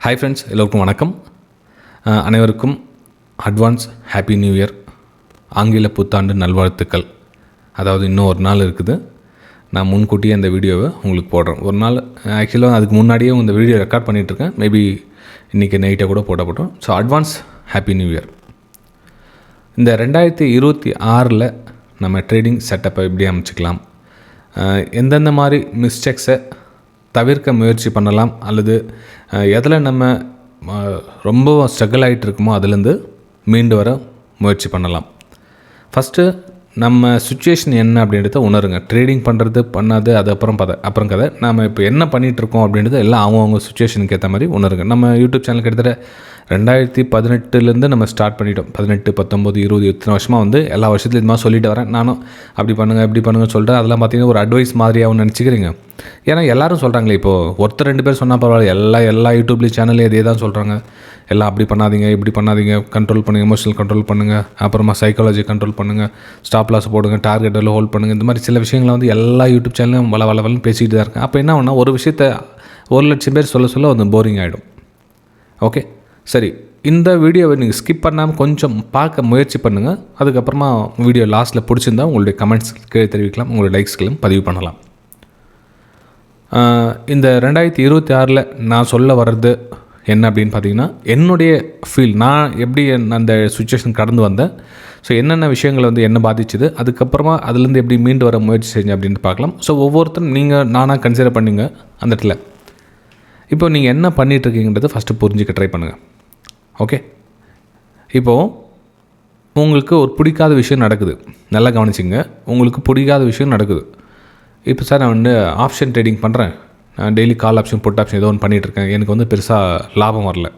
Hi friends, எல்லோருக்கும் வணக்கம். அனைவருக்கும் அட்வான்ஸ் ஹாப்பி நியூ இயர், ஆங்கில புத்தாண்டு நல்வாழ்த்துக்கள். அதாவது இன்னும் ஒரு நாள் இருக்குது. நான் முன்கூட்டியே அந்த வீடியோவை உங்களுக்கு போடுறேன். ஒரு நாள் ஆக்சுவலாக அதுக்கு முன்னாடியே இந்த வீடியோ ரெக்கார்ட் பண்ணிகிட்ருக்கேன். மேபி இன்றைக்கி நைட்டை கூட போட்டப்பட்டோம். So advance happy new year. இந்த 2026 நம்ம ட்ரேடிங் செட்டப்பை எப்படி அமைச்சிக்கலாம், எந்தெந்த மாதிரி மிஸ்டேக்ஸை தவிர்க்க முயற்சி பண்ணலாம், அல்லது எதில் நம்ம ரொம்ப ஸ்ட்ரகிள் ஆகிட்டு இருக்குமோ அதுலேருந்து மீண்டு வர முயற்சி பண்ணலாம். ஃபஸ்ட்டு நம்ம சுச்சுவேஷன் என்ன அப்படின்றத உணருங்க. ட்ரேடிங் பண்ணுறது பண்ணாது அது அப்புறம் கதை. நம்ம இப்போ என்ன பண்ணிகிட்ருக்கோம் அப்படின்றது எல்லாம் அவங்கவுங்க சுச்சுவேஷனுக்கு ஏற்ற மாதிரி உணருங்க. நம்ம யூடியூப் சேனல் கிட்டத்தட்ட 2018 நம்ம ஸ்டார்ட் பண்ணிட்டோம். 18, 19, 20 இத்தனை வருஷமாக எல்லா வருஷத்துலையும் இது மாதிரி சொல்லிட்டு வரேன். நானும் அப்படி பண்ணுங்கள் இப்படி பண்ணுங்கன்னு சொல்லிட்டு அதெல்லாம் பார்த்தீங்கன்னா ஒரு அட்வைஸ் மாதிரியாகவும் நினச்சிக்கிறீங்க. ஏன்னா எல்லோரும் சொல்கிறாங்களே, இப்போது ஒருத்தர் 2 பேர் சொன்னால் பரவாயில்ல, எல்லா யூடியூப்லேயும் சேனல்லே இதே தான் சொல்கிறாங்க. எல்லாம் அப்படி பண்ணாதீங்க இப்படி பண்ணாதீங்க, கண்ட்ரோல் பண்ணுங்கள், எமோஷனல் கண்ட்ரோல் பண்ணுங்கள், அப்புறமா சைக்காலஜி கண்ட்ரோல் பண்ணுங்கள், ஸ்டாப் லாஸ் போடுங்க, டார்கெட் எல்லாம் ஹோல்ட் பண்ணுங்கள். இந்த மாதிரி சில விஷயங்களை எல்லா யூடியூப் சேனலும் வளவலன்னு பேசிக்கிட்டு தான் இருக்கேன். அப்போ என்ன ஒன்றா ஒரு விஷயத்தை 1,00,000 பேர் சொல்ல போரிங் ஆகிடும். ஓகே, சரி. இந்த வீடியோவை நீங்கள் ஸ்கிப் பண்ணாமல் கொஞ்சம் பார்க்க முயற்சி பண்ணுங்கள். அதுக்கப்புறமா வீடியோ லாஸ்ட்டில் பிடிச்சிருந்தால் உங்களுடைய கமெண்ட்ஸ் கீழே தெரிவிக்கலாம், உங்களுடைய லைக்ஸ்களும் பதிவு பண்ணலாம். இந்த 2026 நான் சொல்ல வர்றது என்ன அப்படின்னு பார்த்தீங்கன்னா, என்னுடைய ஃபீல், நான் எப்படி அந்த சுச்சுவேஷன் கடந்து வந்தேன், ஸோ என்னென்ன விஷயங்கள் என்ன பாதிச்சுது, அதுக்கப்புறமா அதுலேருந்து எப்படி மீண்டு வர முயற்சி செஞ்சேன் அப்படின்னு பார்க்கலாம். ஸோ ஒவ்வொருத்தரும் நீங்கள் நானாக கன்சிடர் பண்ணிங்க அந்த இடத்துல. இப்போ நீங்கள் என்ன பண்ணிகிட்ருக்கீங்கன்றதை ஃபஸ்ட்டு புரிஞ்சுக்க ட்ரை பண்ணுங்கள். ஓகே, இப்போது உங்களுக்கு ஒரு பிடிக்காத விஷயம் நடக்குது, நல்லா கவனிச்சிங்க. உங்களுக்கு பிடிக்காத விஷயம் நடக்குது. இப்போ சார் நான் ஆப்ஷன் ட்ரேடிங் பண்ணுறேன், நான் daily call option put option ஏதோ ஒன்று பண்ணிகிட்ருக்கேன், எனக்கு பெருசாக லாபம் வரல.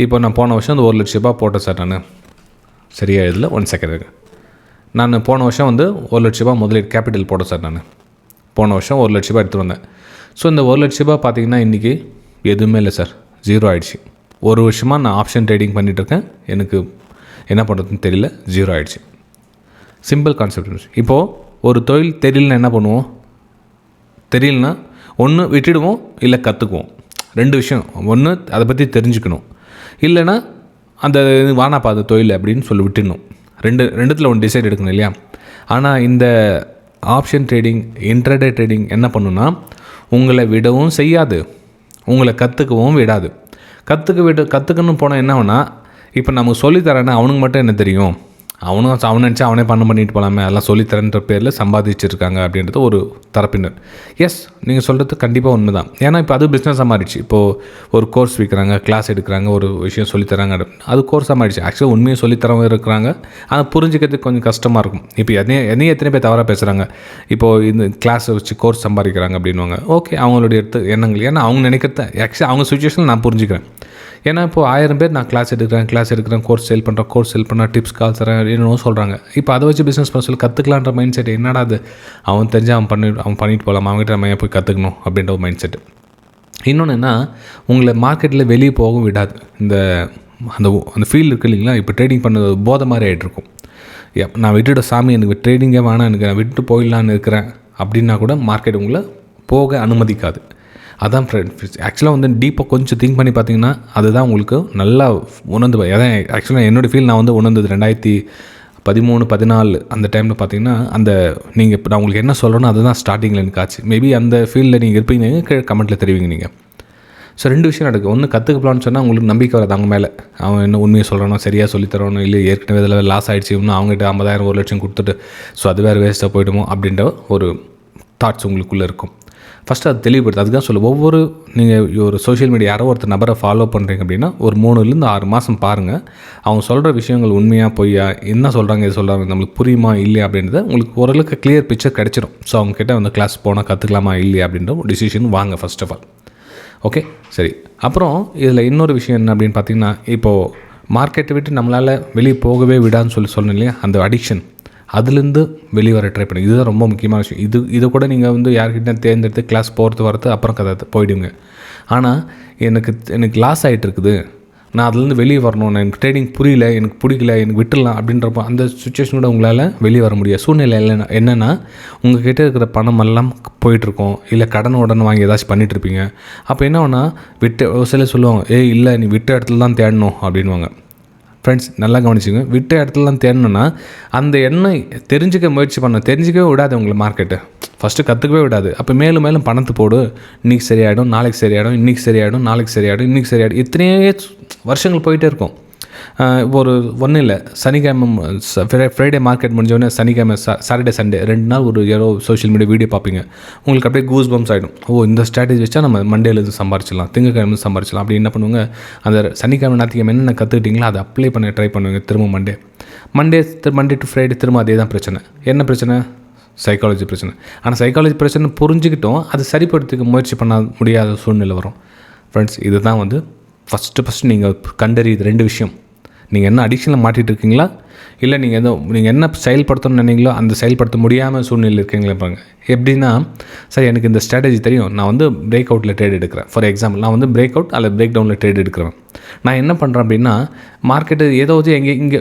இப்போ நான் போன வருஷம் 1,00,000 போட்டேன் சார். நான் சரியா இதில் 1 செகண்ட் இருக்கு. நான் போன வருஷம் 1,00,000 முதலீடு கேபிட்டல் போட்டேன் சார். நான் போன வருஷம் 1,00,000 எடுத்துகிட்டு வந்தேன். ஸோ இந்த 1,00,000 பார்த்தீங்கன்னா இன்றைக்கி எதுவுமே இல்லை சார், 0 ஆகிடுச்சு. ஒரு வருஷமாக நான் ஆப்ஷன் ட்ரேடிங் பண்ணிகிட்ருக்கேன், எனக்கு என்ன பண்ணுறதுன்னு தெரியல, 0 ஆகிடுச்சு. Simple concept. இப்போது ஒரு தொழில் தெரியலனா என்ன பண்ணுவோம்? தெரியலனா ஒன்று விட்டுடுவோம், இல்லை கற்றுக்குவோம். 2 விஷயம். ஒன்று அதை பற்றி தெரிஞ்சுக்கணும், இல்லைனா அந்த வானாப்பா அது தொழில் அப்படின்னு சொல்லி விட்டுடணும். ரெண்டுத்தில் ஒன்று டிசைட் எடுக்கணும் இல்லையா? ஆனால் இந்த ஆப்ஷன் ட்ரேடிங், இன்ட்ராடே ட்ரேடிங் என்ன பண்ணுன்னா, உங்களை விடவும் செய்யாது, உங்களை கற்றுக்கவும் விடாது. கற்றுக்கணும் போனால் என்ன ஆகுனா, இப்போ நமக்கு சொல்லித்தரேன்னா அவனுக்கு மட்டும் என்ன தெரியும், அவன் நினச்சா அவனே பண்ணிட்டு போகலாமே, அதெல்லாம் சொல்லித்தரேன்ற பேரில் சம்பாதிச்சிருக்காங்க அப்படின்றது ஒரு தரப்பினர். எஸ், நீங்கள் சொல்கிறது கண்டிப்பாக உண்மை தான். ஏன்னா இப்போ அது பிஸ்னஸாக மாறிடுச்சு. இப்போது ஒரு கோர்ஸ் விற்கிறாங்க, கிளாஸ் எடுக்கிறாங்க, ஒரு விஷயம் சொல்லித்தராங்க, அது கோர்ஸாக மாறிடுச்சு. ஆக்சுவலாக உண்மையை சொல்லித்தரவும் இருக்கிறாங்க, அதை புரிஞ்சுக்கிறதுக்கு கொஞ்சம் கஷ்டமாக இருக்கும். இப்போ என்னையும் எத்தனை பேர் தவறாக பேசுகிறாங்க, இப்போது இந்த கிளாஸை வச்சு கோர்ஸ் சம்பாதிக்கிறாங்க அப்படின்வாங்க. ஓகே, அவங்களுடைய எண்ணங்கள். ஏன்னா அவங்க நினைக்கிறத ஆக்சுவலாக அவங்க சுச்சுவேஷனில் நான் புரிஞ்சுக்கிறேன். ஏன்னா இப்போது 1000 பேர் நான் கிளாஸ் எடுக்கிறேன், கோர்ஸ் சேல் பண்ணுறேன், டிப்ஸ் கால் தரேன், என்னென்னோ சொல்கிறாங்க. இப்போ அதை வச்சு பிஸ்னஸ் பண்ண சொல்லி கற்றுக்கலான்ற மைண்ட் செட் என்னடா அது, அவன் தெரிஞ்சு அவன் பண்ணிட்டு போகலாம், அவங்ககிட்ட நம்ம போய் கற்றுக்கணும் அப்படின்ற ஒரு மைண்ட் செட்டு. இன்னொன்று என்ன, உங்களை மார்க்கெட்டில் வெளியே போகவும் விடாது. அந்த ஃபீல்டு இருக்குது இல்லைங்களா? இப்போ ட்ரேடிங் பண்ணது போதை மாதிரி ஆகிட்ருக்கும். நான் விட்டுட்ட சாமி, எனக்கு ட்ரேடிங்கே வேணாம், எனக்கு நான் விட்டு போயிடலான்னு இருக்கிறேன் அப்படின்னா கூட மார்க்கெட் உங்களை போக அனுமதிக்காது. அதான் ஆக்சுவலாக டீப்பாக கொஞ்சம் திங்க் பண்ணி பார்த்தீங்கன்னா அதுதான் உங்களுக்கு நல்லா உணர்ந்து. அதான் ஆக்சுவலாக என்னோடய ஃபீல் நான் உணர்ந்தது 2013, 14 அந்த டைமில் பார்த்தீங்கன்னா நீங்கள் இப்போ நான் உங்களுக்கு என்ன சொல்கிறேனோ அதுதான் ஸ்டார்டிங்கில் எனக்கு ஆச்சு. மேபி அந்த ஃபீல்டில் நீங்கள் இருப்பீங்க, கீழே கமெண்ட்டில் தெரிவிங்க நீங்கள். ஸோ 2 விஷயம் நடக்குது. ஒன்று, கற்றுக்கலான்னு சொன்னால் உங்களுக்கு நம்பிக்கை வராது அவங்க மேலே, அவன் என்ன உண்மையை சொல்கிறானோ, சரியாக சொல்லித்தரணும், இல்லை ஏற்கனவே இதில் லாஸ் ஆகிடுச்சு, இன்னும் அவங்ககிட்ட 50,000 1,00,000 கொடுத்துட்டு ஸோ அது வேறு வேஸ்ட்டாக போய்டுமோ அப்படின்ற ஒரு தாட்ஸ் உங்களுக்குள்ளே இருக்கும். ஃபஸ்ட்டு அது தெளிவுபடுத்து. அதுதான் ஒவ்வொரு நீங்கள் ஒரு சோஷியல் மீடியா யாரோ ஒருத்தர் நபரை ஃபாலோ பண்ணுறீங்க அப்படின்னா ஒரு 3 to 6 மாதம் பாருங்கள். அவங்க சொல்கிற விஷயங்கள் உண்மையாக பொய்யா, என்ன சொல்கிறாங்க எது சொல்கிறாங்க, நம்மளுக்கு புரியுமா இல்லையா அப்படின்றத உங்களுக்கு ஓரளவுக்கு கிளியர் பிக்சர் கிடச்சிடும். ஸோ அவங்ககிட்ட கிளாஸ் போனால் கற்றுக்கலாமா இல்லையா அப்படின்ற ஒரு டிசிஷன் வாங்க ஃபர்ஸ்ட் ஆஃப் ஆல். ஓகே, சரி. அப்புறம் இதில் இன்னொரு விஷயம் என்ன அப்படின்னு பார்த்தீங்கன்னா, இப்போது மார்க்கெட்டை விட்டு நம்மளால் வெளியே போகவே விடான்னு சொன்னேன் இல்லையா, அந்த அடிக்ஷன், அதுலேருந்து வெளியே வர ட்ரை பண்ணி. இதுதான் ரொம்ப முக்கியமான விஷயம். இதை கூட நீங்கள் யார்கிட்ட தேர்ந்தெடுத்து கிளாஸ் போகிறது வரது அப்புறம் கதை போயிடுங்க. ஆனால் எனக்கு லாஸ் ஆகிட்டு இருக்குது, நான் அதுலேருந்து வெளியே வரணும், நான் எனக்கு ட்ரேடிங் புரியல, எனக்கு பிடிக்கல, எனக்கு விட்டுடலாம் அப்படின்றப்போ அந்த சுச்சுவேஷனோட உங்களால் வெளியே வர முடியாது. சூழ்நிலை இல்லைன்னா என்னென்னா உங்கள் கிட்டே இருக்கிற பணமெல்லாம் போயிட்டுருக்கோம், இல்லை கடன் உடனே வாங்கி ஏதாச்சும் பண்ணிகிட்ருப்பீங்க. அப்போ என்ன ஒன்றா சில சொல்லுவாங்க, இல்லை நீ விட்ட இடத்துல தான் தேடணும் அப்படின்வாங்க. ஃப்ரெண்ட்ஸ் நல்லா கவனிச்சுங்க, விட்ட இடத்துலலாம் தேடணுன்னா அந்த எண்ணெய் தெரிஞ்சுக்க முயற்சி தெரிஞ்சிக்கவே விடாது உங்களை மார்க்கெட்டு, ஃபஸ்ட்டு கற்றுக்கவே விடாது. அப்போ மேலும் மேலும் பணத்தை போடு, இன்றைக்கி சரியாயிடும், நாளைக்கு சரியாயிடும், இன்றைக்கி சரியாயிடும், நாளைக்கு சரியாயிடும், இன்றைக்கி சரியாயிடும், இத்தனையே வருஷங்கள் போயிட்டே இருக்கும். ஒரு ஒன்றும் இல்லை, சனிக்கிழமை ஃப்ரைடே மார்க்கெட் முடிஞ்சோடனே சனிக்கிழமை சாட்டர்டே சண்டே 2 நாள் ஒரு சோஷியல் மீடியா வீடியோ பார்ப்பீங்க, உங்களுக்கு அப்படியே கூஸ் பம்ப்ஸ் ஆகிடும். இந்த ஸ்ட்ராட்டஜி வச்சா நம்ம மண்டேலேருந்து சம்பாரிச்சிடலாம், திங்கக்கிழமை சம்பாரிச்சிடலாம். அப்படி என்ன பண்ணுவாங்க, அந்த சனிக்கிழமை ஞாயிற்றுக்கிழமை என்னென்ன கற்றுக்கிட்டீங்களோ அதை அப்ளை பண்ண ட்ரை பண்ணுவாங்க. திரும்ப மண்டே டு ஃப்ரைடே திரும்ப அதே தான் பிரச்சனை. என்ன பிரச்சனை? சைக்காலஜி பிரச்சனை. ஆனால் சைக்காலஜி பிரச்சனை புரிஞ்சுக்கிட்டோம், அது சரிப்படுத்திக்க முயற்சி பண்ண முடியாத சூழ்நிலை வரும். ஃப்ரெண்ட்ஸ், இது தான் வந்து ஃபஸ்ட்டு நீங்கள் கண்டறியுது 2 விஷயம். நீங்கள் என்ன அடிக்ஷனில் மாட்டிகிட்டு இருக்கீங்களா, இல்லை நீங்கள் என்ன செயல்படுத்தணும்னு நினைங்களோ அந்த செயல்படுத்த முடியாமல் சூழ்நிலை இருக்கீங்களா பாருங்க. எப்படின்னா, சார் எனக்கு இந்த ஸ்ட்ராட்டஜி தெரியும், நான் வந்து பிரேக் அவுட்டில் ட்ரேட் எடுக்கிறேன். ஃபார் எக்ஸாம்பிள், நான் வந்து பிரேக் அவுட் அல்லது பிரேக் டவுனில் ட்ரேட் எடுக்கிறேன். நான் என்ன பண்ணுறேன் அப்படின்னா, மார்க்கெட்டு ஏதாவது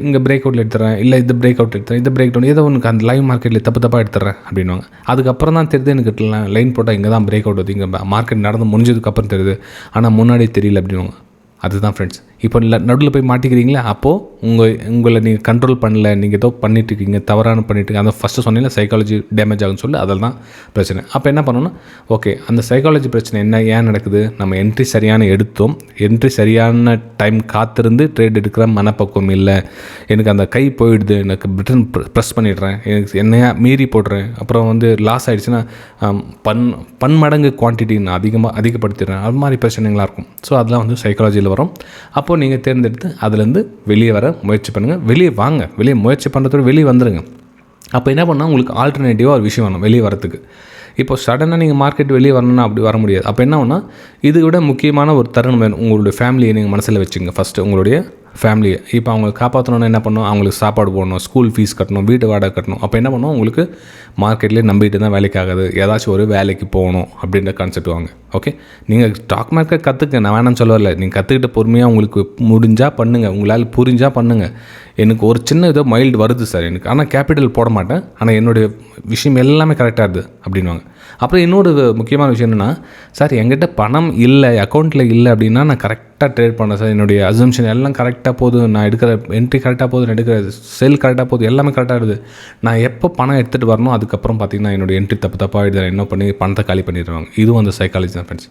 இங்கே பிரேக் அவுட்டில் எடுத்துறேன், இல்லை இது பிரேக் அவுட் எடுத்துறேன், இது பிரேக் டவுன் ஏதோ ஒன்று அந்த லைவ் மார்க்கெட்டில் தப்பாக எடுத்துறேன் அப்படின்வாங்க. அதுக்கப்புறம் தான் தெரியுது எனக்கு லைன் போட்டால் இங்கே தான் பிரேக் அவுட் வருது, இங்கே மார்க்கெட் நடந்து முடிஞ்சதுக்கப்புறம் தெரியுது, ஆனால் முன்னாடியே தெரியல அப்படின்வாங்க. அதுதான் ஃப்ரெண்ட்ஸ். இப்போ நடுவில் போய் மாட்டிக்கிறீங்களா, அப்போது உங்களை நீங்கள் கண்ட்ரோல் பண்ணல, நீங்கள் ஏதோ பண்ணிட்டுருக்கீங்க, தவறான பண்ணிட்டுருக்கீங்க. அந்த ஃபஸ்ட்டு சொன்னீங்கன்னா சைக்காலஜி டேமேஜ் ஆகுன்னு சொல்லி அதில் தான் பிரச்சனை. அப்போ என்ன பண்ணணும், ஓகே அந்த சைக்காலஜி பிரச்சனை என்ன, ஏன் நடக்குது, நம்ம என்ட்ரி சரியான எடுத்தோம், என்ட்ரி சரியான டைம் காத்திருந்து ட்ரேட் எடுக்கிற மனப்பக்குவம் இல்லை, எனக்கு அந்த கை போயிடுது, எனக்கு பட்டன் ப்ரெஸ் பண்ணிடுறேன், எனக்கு என்னையா மீறி போடுறேன், அப்புறம் வந்து லாஸ் ஆகிடுச்சுன்னா பன்மடங்கு குவான்டிட்டி நான் அதிகப்படுத்திடுறேன், அது மாதிரி பிரச்சனைகளாக இருக்கும். ஸோ அதெல்லாம் வந்து சைக்காலஜியில் வரும். அப்போது நீங்கள் தேர்ந்தெடுத்து அதுலேருந்து வெளியே வர முயற்சி பண்ணுங்கள். வெளியே வாங்க, வெளியே முயற்சி பண்ணுறதோட வெளியே வந்துடுங்க. அப்போ என்ன பண்ணால் உங்களுக்கு ஆல்டர்னேட்டிவாக ஒரு விஷயம் வேணும் வெளியே வரத்துக்கு. இப்போ சடனாக நீங்கள் மார்க்கெட் வெளியே வரணும்னா அப்படி வர முடியாது. அப்போ என்ன ஒன்றா, இதை விட முக்கியமான ஒரு தருணம் வேணும். உங்களுடைய ஃபேமிலியை நீங்கள் மனசில் வச்சுங்க. ஃபஸ்ட்டு உங்களுடைய ஃபேமிலியை இப்போ அவங்களை காப்பாற்றணுன்னா என்ன பண்ணணும், அவங்களுக்கு சாப்பாடு போடணும், ஸ்கூல் ஃபீஸ் கட்டணும், வீட்டு வாடகை கட்டணும். அப்போ என்ன பண்ணணும், உங்களுக்கு மார்க்கெட்லேயே நம்பிட்டு தான் வேலைக்கு ஆகாது, ஏதாச்சும் ஒரு வேலைக்கு போகணும் அப்படின்ற கான்செப்ட் வாங்க. ஓகே, நீங்கள் ஸ்டாக் மார்க்கெட் கற்றுக்க, நான் வேணாம்னு சொல்ல வரல, நீங்கள் கற்றுக்கிட்ட பொறுமையாக உங்களுக்கு முடிஞ்சால் பண்ணுங்கள், உங்களால் புரிஞ்சால் பண்ணுங்கள். எனக்கு ஒரு சின்ன ஏதோ மைல்டு வருது சார் எனக்கு, ஆனால் கேபிட்டல் போட மாட்டேன், ஆனால் என்னுடைய விஷயம் எல்லாமே கரெக்டாக இருக்குது அப்படின்வாங்க. அப்புறம் இன்னொரு முக்கியமான விஷயம் என்னென்னா, சார் என்கிட்ட பணம் இல்லை, அக்கௌண்ட்டில் இல்லை அப்படின்னா நான் கரெக்டாக ட்ரேட் பண்ணேன் சார், என்னுடைய அசம்ஷன் எல்லாம் கரெக்டாக போகுது, நான் எடுக்கிற என்ட்ரி கரெக்டாக போகுது, நான் எடுக்கிற செல் கரெக்டாக போகுது, எல்லாமே கரெக்டாக இருக்குது, நான் எப்போ பணம் எடுத்துகிட்டு வரணும் அதுக்கப்புறம் பார்த்திங்கன்னா என்னுடைய என்ட்ரி தப்பாக ஆகிடுது, என்ன பண்ணி பணத்தை காலி பண்ணிடுவாங்க. இதுவும் அந்த சைக்காலஜி தான் ஃப்ரெண்ட்ஸ்.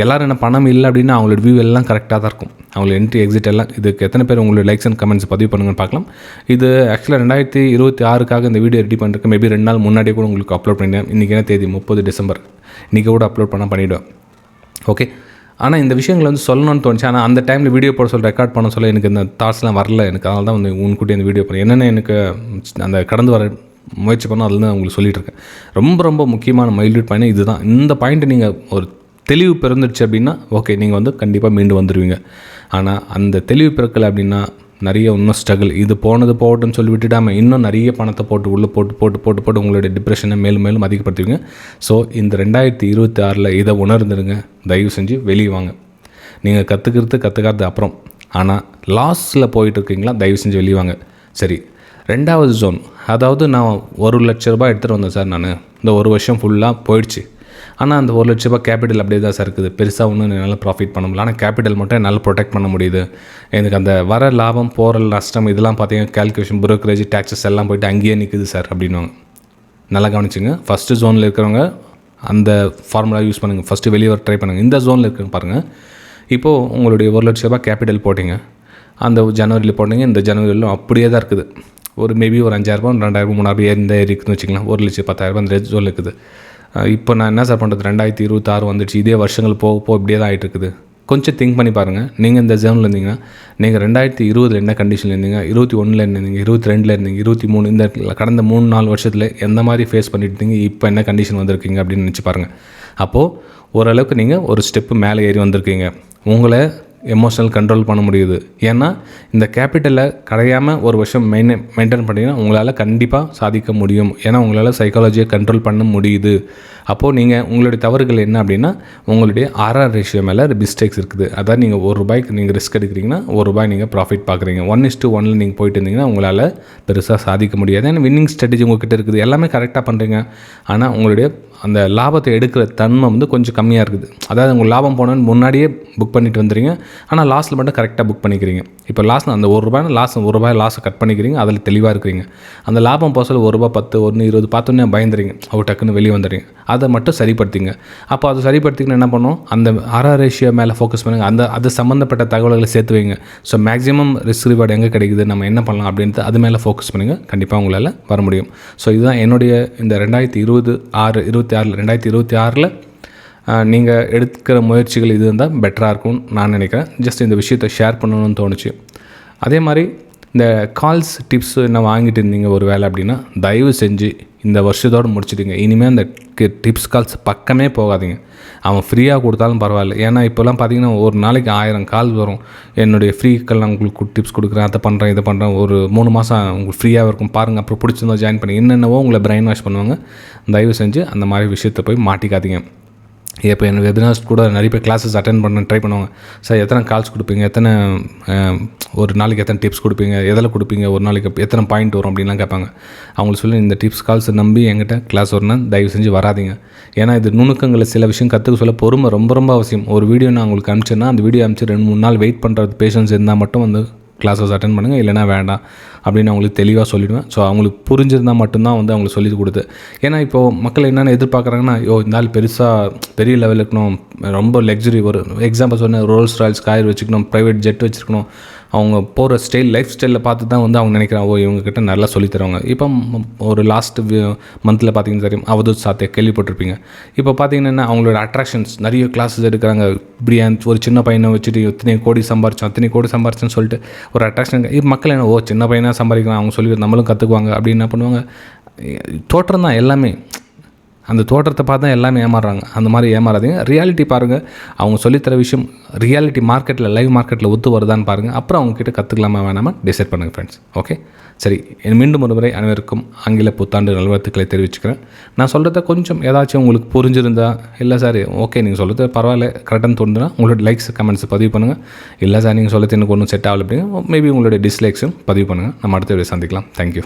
எல்லோரும் என்ன பணம் இல்லை அப்படின்னா அவங்களோட வியூ எல்லாம் கரெக்டாக தான் இருக்கும், அவங்களோட என்ட்ரி எக்ஸிட் எல்லாம். இதுக்கு எத்தனை பேர் உங்களோட லைக்ஸ் அண்ட் கமெண்ட்ஸ் பதிவு பண்ணுங்கன்னு பார்க்கலாம். இது ஆக்சுவலாக 2026 இந்த வீடியோ ரெடி பண்ணுறதுக்கு மேபி 2 நாள் முன்னாடியே கூட உங்களுக்கு அப்லோட் பண்ணிட்டேன். இன்றைக்கி என்ன தேதி, 30 டிசம்பர், இன்றைக்கி கூட அப்லோட் பண்ணிவிடுவேன். ஓகே, ஆனால் இந்த விஷயங்களை வந்து சொல்லணும்னு தோணுச்சு, ஆனால் அந்த டைமில் வீடியோ போட சொல்ல, ரெக்கார்ட் பண்ண சொல்ல எனக்கு இந்த தாட்ஸ்லாம் வரல எனக்கு. அதனால தான் வந்து உன்கூட்டி அந்த வீடியோ பண்ணி என்னென்ன எனக்கு அந்த கடந்து வர முயற்சி பண்ணோம் அதில் தான் உங்களுக்கு சொல்லிகிட்டு இருக்கேன். ரொம்ப ரொம்ப முக்கியமான மைல்யூட் பாயிண்ட் இதுதான். இந்த பாயிண்ட்டை நீங்கள் ஒரு தெளிவு பிறந்துடுச்சு அப்படின்னா ஓகே, நீங்கள் வந்து கண்டிப்பாக மீண்டு வந்துடுவீங்க. ஆனால் அந்த தெளிவு பிறக்கலை அப்படின்னா நிறைய இன்னும் ஸ்ட்ரகிள், இது போனது போகட்டும்னு சொல்லி விட்டுடாமல் இன்னும் நிறைய பணத்தை போட்டு உள்ளே போட்டு உங்களுடைய டிப்ரெஷனை மேலும் மேலும் அதிகப்படுத்துவீங்க. ஸோ இந்த 2026 இதை உணர்ந்துடுங்க, தயவு செஞ்சு வெளியே வாங்க. நீங்கள் கற்றுக்காது அப்புறம், ஆனால் லாஸில் போயிட்டுருக்கீங்களா, தயவு செஞ்சு வெளியே வாங்க. சரி, 2வது ஜோன், அதாவது நான் 1 லட்ச ரூபாய் எடுத்துகிட்டு வந்தேன் சார், நான் இந்த 1 வருஷம் ஃபுல்லாக போயிடுச்சு, ஆனால் அந்த 1 லட்ச ரூபாய் கேபிட்டல் அப்படியே தான் சார் இருக்குது, பெருசாக ஒன்றும் என்னால் ப்ராஃபிட் பண்ண முடியல, ஆனால் கேபிட்டல் மட்டும் என்னால் ப்ரொடெக்ட் பண்ண முடியுது, எனக்கு அந்த வர லாபம் போகிற நஷ்டம் இதெல்லாம் பார்த்தீங்கன்னா கேல்குலேஷன், புரோக்கரேஜ், டேக்ஸஸ் எல்லாம் போய்ட்டு அங்கேயே நிற்குது சார் அப்படின்வாங்க. நல்லா கவனிச்சுங்க, ஃபஸ்ட்டு ஜோனில் இருக்கிறவங்க அந்த ஃபார்முலா யூஸ் பண்ணுங்கள், ஃபஸ்ட்டு வெளியே வர ட்ரை பண்ணுங்கள். இந்த ஜோனில் இருக்கிற பாருங்கள், இப்போது உங்களுடைய 1 லட்ச ரூபாய் கேபிட்டல் போட்டிங்க, அந்த ஜனவரியில் போட்டிங்க, இந்த ஜனவரியிலும் அப்படியே தான் இருக்குது, ஒரு மேபி ஒரு 5,000, 2,000, 3,000 இருக்குதுன்னு வச்சுக்கலாம், 1,10,000 இந்த ஜோனில் இருக்குது. இப்போ நான் என்ன சார் பண்ணுறது, 2026 வந்துடுச்சு, இதே வருஷங்கள் போக இப்படியே தான் ஆகிட்டு இருக்குது. கொஞ்சம் திங்க் பண்ணி பாருங்கள், நீங்கள் இந்த ஜோனில் இருந்தீங்கன்னா நீங்கள் 2020 என்ன கண்டிஷனில் இருந்தீங்க, 21 இருந்தீங்க, 22 இருந்தீங்க, 23 இந்த கடந்த 3-4 வருஷத்தில் எந்த மாதிரி ஃபேஸ் பண்ணிட்டு இருந்தீங்க, இப்போ என்ன கண்டிஷன் வந்திருக்கீங்க அப்படின்னு நினச்சி பாருங்கள். அப்போது ஓரளவுக்கு நீங்கள் ஒரு ஸ்டெப்பு மேலே ஏறி வந்திருக்கீங்க. உங்களை எமோஷனல் கண்ட்ரோல் பண்ண முடியுது. ஏன்னா இந்த கேபிட்டலை கரையாமல் ஒரு வருஷம் மெயின்டைன் பண்ணிங்கன்னா உங்களால் கண்டிப்பாக சாதிக்க முடியும். ஏன்னா உங்களால் சைக்காலஜியை கண்ட்ரோல் பண்ண முடியுது. அப்போது நீங்கள் உங்களுடைய தவறுகள் என்ன அப்படின்னா உங்களுடைய RR ரேஷியோ மேலே மிஸ்டேக்ஸ் இருக்குது. அதாவது நீங்கள் ₹1 நீங்கள் ரிஸ்க் எடுக்கிறீங்கன்னா ₹1 நீங்கள் ப்ராஃபிட் பார்க்குறீங்க. 1:1 நீங்கள் போயிட்டு இருந்தீங்கன்னா உங்களால் பெருசாக சாதிக்க முடியாது. ஏன்னா வின்னிங் ஸ்ட்ராட்டஜி உங்கள்கிட்ட இருக்குது, எல்லாமே கரெக்டாக பண்ணுறீங்க. ஆனால் உங்களுடைய அந்த லாபத்தை எடுக்கிற தன்மை வந்து கொஞ்சம் கம்மியாக இருக்குது. அதாவது உங்கள் லாபம் போனோன்னு முன்னாடியே புக் பண்ணிட்டு வந்துடுறீங்க, ஆனால் லாஸ்ட்டில் மட்டும் கரெக்டாக புக் பண்ணிக்கிறீங்க. இப்போ லாஸ் அந்த ₹1 லாஸை கட் பண்ணிக்கிறீங்க, அதில் தெளிவாக இருக்கிறீங்க. அந்த லாபம் போக சொல்ல ₹1, 10, 1, 20 பார்த்தோன்னே பயந்துறீங்க, டக்குன்னு வெளியே வந்துடுறீங்க. அதை மட்டும் சரிப்படுத்திங்க. அப்போ அதை சரிப்படுத்திங்கன்னா என்ன பண்ணும், அந்த RR ரேஷியோ மேலே ஃபோக்கஸ் பண்ணுங்கள். அது சம்மந்தப்பட்ட தகவல்களை சேர்த்து வைங்க. ஸோ மேக்ஸிமம் ரிஸ்க் ரிவார்டு எங்கே கிடைக்குது, நம்ம என்ன பண்ணலாம் அப்படின்ட்டு அது மேலே ஃபோக்கஸ் பண்ணுங்கள். கண்டிப்பாக உங்களால் வர முடியும். ஸோ இதுதான் என்னுடைய இந்த 2026 நீங்கள் எடுக்கிற முயற்சிகள் இது இருந்தால் பெட்டராக இருக்கும்னு நான் நினைக்கிறேன். ஜஸ்ட் இந்த விஷயத்தை ஷேர் பண்ணணும்னு தோணுச்சு. அதே மாதிரி இந்த கால்ஸ் டிப்ஸ் என்ன வாங்கிட்டு இருந்தீங்க ஒரு வேலை அப்படின்னா தயவு செஞ்சு இந்த வருஷத்தோடு முடிச்சிடுங்க. இனிமேல் அந்த டிப்ஸ் கால்ஸ் பக்கமே போகாதீங்க. அவன் ஃப்ரீயாக கொடுத்தாலும் பரவாயில்ல. ஏன்னா இப்போல்லாம் பார்த்தீங்கன்னா ஒரு நாளைக்கு 1000 கால் வரும். என்னுடைய ஃப்ரீக்கள் நான் உங்களுக்கு டிப்ஸ் கொடுக்குறேன், அதை பண்ணுறேன், இதை பண்ணுறேன், ஒரு 3 மாதம் உங்களுக்கு ஃப்ரீயாக இருக்கும் பாருங்கள், அப்புறம் பிடிச்சிருந்தா ஜாயின் பண்ணி என்னென்னவோ உங்களை பிரெயின் வாஷ் பண்ணுவாங்க. தயவு செஞ்சு அந்த மாதிரி விஷயத்தை போய் மாட்டிக்காதீங்க. இப்போ என் வெபினார்ஸ் கூட நிறைய பேர் கிளாஸஸ் அட்டென்ட் பண்ண ட்ரை பண்ணுவாங்க. சார் எத்தனை கால்ஸ் கொடுப்பீங்க, எத்தனை ஒரு நாளைக்கு எத்தனை டிப்ஸ் கொடுப்பீங்க, எதில் கொடுப்பீங்க, ஒரு நாளைக்கு எத்தனை பாயிண்ட் வரும் அப்படின்லாம் கேட்பாங்க. அவங்களுக்கு சொல்லி இந்த டிப்ஸ் கால்ஸை நம்பி என்கிட்ட கிளாஸ் வரணும்னா தயவு செஞ்சு வராதிங்க. ஏன்னா இது நுணுக்கங்களை சில விஷயம் கற்றுக்க சொல்ல பொறுமை ரொம்ப அவசியம். ஒரு வீடியோ நான் உங்களுக்கு அனுப்பிச்சேன்னா அந்த வீடியோ அனுப்பிச்சு 2-3 நாள் வெயிட் பண்ணுறது பேஷன்ஸ் இருந்தால் மட்டும் வந்து கிளாஸஸ் அட்டென்ட் பண்ணுங்கள், இல்லைனா வேண்டாம் அப்படின்னு அவங்களுக்கு தெளிவாக சொல்லிவிடுவேன். ஸோ அவங்களுக்கு புரிஞ்சிருந்தால் மட்டும்தான் வந்து அவங்களுக்கு சொல்லி கொடுத்து. ஏன்னா இப்போது மக்கள் என்னென்ன எதிர்பார்க்குறாங்கன்னா, இந்த ஆள் பெரிய லெவலில் இருக்கணும், ரொம்ப லக்ஸுரி, ஒரு எக்ஸாம்பிள் சொன்ன ரோல்ஸ் ராயல்ஸ் கார் வச்சுக்கணும், ப்ரைவேட் ஜெட் வச்சுருக்கணும், அவங்க போகிற லைஃப் ஸ்டைலில் பார்த்து தான் வந்து அவங்க நினைக்கிறாங்க இவங்ககிட்ட நல்லா சொல்லித்தருவாங்க. இப்போ ஒரு லாஸ்ட் மந்தில் பார்த்தீங்கன்னா தெரியும், அவதூத் சாத்தியா கேள்விப்பட்டிருப்பீங்க. இப்போ பார்த்தீங்கன்னா அவங்களோட அட்ராக்ஷன்ஸ் நிறைய கிளாஸஸ் எடுக்கிறாங்க. பிரியான் ஒரு சின்ன பையனை வச்சுட்டு அத்தனை கோடி சம்பாரிச்சேன்னு சொல்லிட்டு ஒரு அட்ராக்ஷன். இப்போ மக்கள் என்ன சின்ன பையனாக சம்பாதிக்கலாம், அவங்க சொல்லி நம்மளும் கற்றுக்குவாங்க அப்படின்னு என்ன பண்ணுவாங்க. தோற்றம் தான் எல்லாமே, அந்த தோற்றத்தை பார்த்து தான் எல்லாமே ஏமாறுறாங்க. அந்த மாதிரி ஏமாறாதீங்க. ரியாலிட்டி பாருங்கள். அவங்க சொல்லித்தர விஷயம் ரியாலிட்டி மார்க்கெட்டில், லைவ் மார்க்கெட்டில் ஒத்து வருதான்னு பாருங்கள். அப்புறம் அவங்கக்கிட்ட கற்றுக்கலாமா வேணாமா டிசைட் பண்ணுங்கள் ஃப்ரெண்ட்ஸ். ஓகே, சரி. மீண்டும் ஒரு முறை அனைவருக்கும் ஆங்கில புத்தாண்டு நல்வாழ்த்துக்களை தெரிவிச்சுக்கிறேன். நான் சொல்கிறத கொஞ்சம் ஏதாச்சும் உங்களுக்கு புரிஞ்சிருந்தா, இல்லை சார் ஓகே நீங்கள் சொல்கிறது பரவாயில்ல கரெக்டானு தோணுதுன்னா உங்களோட லைக்ஸ் கமெண்ட்ஸ் பதிவு பண்ணுங்கள். இல்லை சார் நீங்கள் சொல்கிறது எனக்கு ஒன்றும் செட் ஆகலை அப்படின்னா மேபி உங்களுடைய டிஸ்லைக்ஸும் பதிவு பண்ணுங்கள். நம்ம அடுத்த வீடியோ சந்திக்கலாம். தேங்க்யூ.